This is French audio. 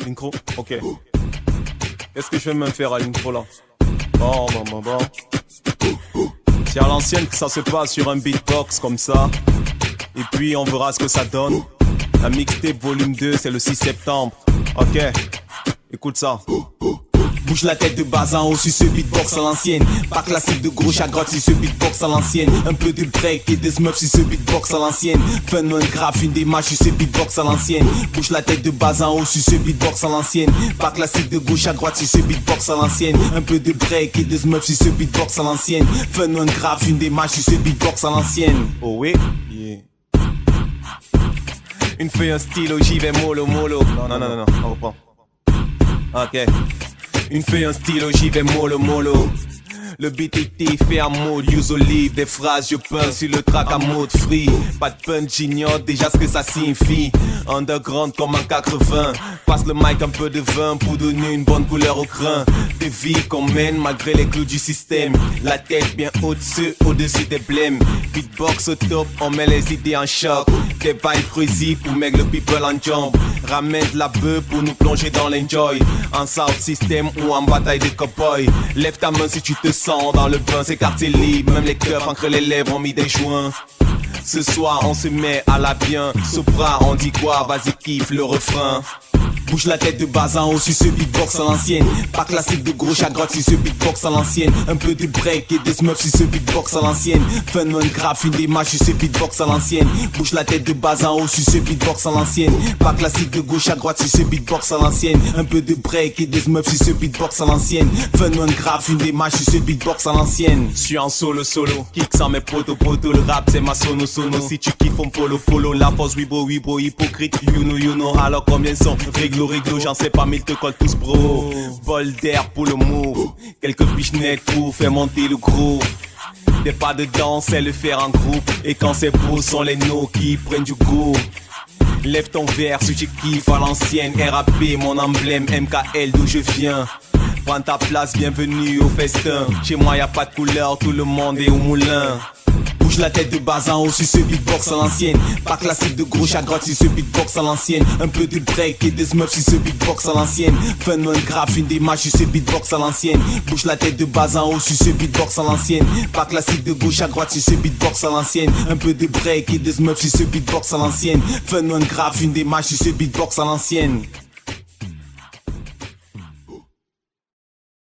L'intro, ok. Qu'est-ce que je vais me faire à l'intro là? Bon. C'est à l'ancienne que ça se passe sur un beatbox comme ça. Et puis on verra ce que ça donne. La mixtape volume 2, c'est le 6 septembre. Ok, écoute ça. Bouge la tête de bas en haut sur ce beatbox à l'ancienne. Pas classique de gauche à droite sur ce beatbox à l'ancienne. Un peu de break et des smurfs sur ce beatbox à l'ancienne. Fun one graph, une démarche sur ce beatbox à l'ancienne. Bouge la tête de bas en haut sur ce beatbox à l'ancienne. Pas classique de gauche à droite sur ce beatbox à l'ancienne. Un peu de break et des smurfs sur ce beatbox à l'ancienne. Fun one graph, une démarche sur ce beatbox à l'ancienne. Oh oui, yeah. Une feuille, un stylo, j'y vais mollo. Non, on reprend. Ok. Une feuille, un stylo, j'y vais mollo. Le beat est fait en mode use au livre. Des phrases, je peins sur le track en mode free. Pas de punch, j'ignore déjà ce que ça signifie. Underground comme en 80. Passe le mic, un peu de vin pour donner une bonne couleur au crin. Des vies qu'on mène malgré les clous du système. La tête bien au-dessus des blèmes. Beatbox au top, on met les idées en choc. Des vibes crazy pour make le people en jump. Ramène de la bœuf pour nous plonger dans l'enjoy. En sound system ou en bataille de cowboy. Lève ta main si tu te sens dans le bain, c'est quartier libre. Même les cœurs entre les lèvres ont mis des joints. Ce soir on se met à la bien. Sopra on dit quoi, vas-y kiffe le refrain. Bouge la tête de bas en haut sur ce beatbox à l'ancienne. Pas classique de gauche à droite sur ce beatbox à l'ancienne. Un peu de break et des smurfs sur ce beatbox à l'ancienne. Fun one graph, une démarche sur ce beatbox à l'ancienne. Bouge la tête de bas en haut sur ce beatbox à l'ancienne. Pas classique de gauche à droite sur ce beatbox à l'ancienne. Un peu de break et des smurfs sur ce beatbox à l'ancienne. Fun one graph, une démarche sur ce beatbox à l'ancienne. Je suis en solo, kick sans mes poto, le rap c'est ma sono. Si tu kiffes on follow, la force oui bro, hypocrite, you know. Alors combien sont réglo, j'en sais pas mais ils te collent tous bro. Bol d'air pour le mot, quelques pichenettes pour faire monter le groupe. Des pas de danse, c'est le faire en groupe. Et quand c'est beau, sont les noms qui prennent du goût. Lève ton verre si tu kiffes à l'ancienne. RAP, mon emblème, MKL d'où je viens. Prends ta place, bienvenue au festin. Chez moi y a pas de couleur, tout le monde est au moulin. Bouge la tête de bas en haut sur ce beatbox à l'ancienne. Pas classique de gauche à droite sur ce beatbox à l'ancienne. Un peu de break et des smurfs sur ce beatbox à l'ancienne. Fun one graph, une démarche sur ce beatbox à l'ancienne. Bouge la tête de bas en haut sur ce beatbox à l'ancienne. Pas classique de gauche à droite sur ce beatbox à l'ancienne. Un peu de break et des smurfs sur ce beatbox à l'ancienne. Fun one graph, une démarche sur ce beatbox à l'ancienne.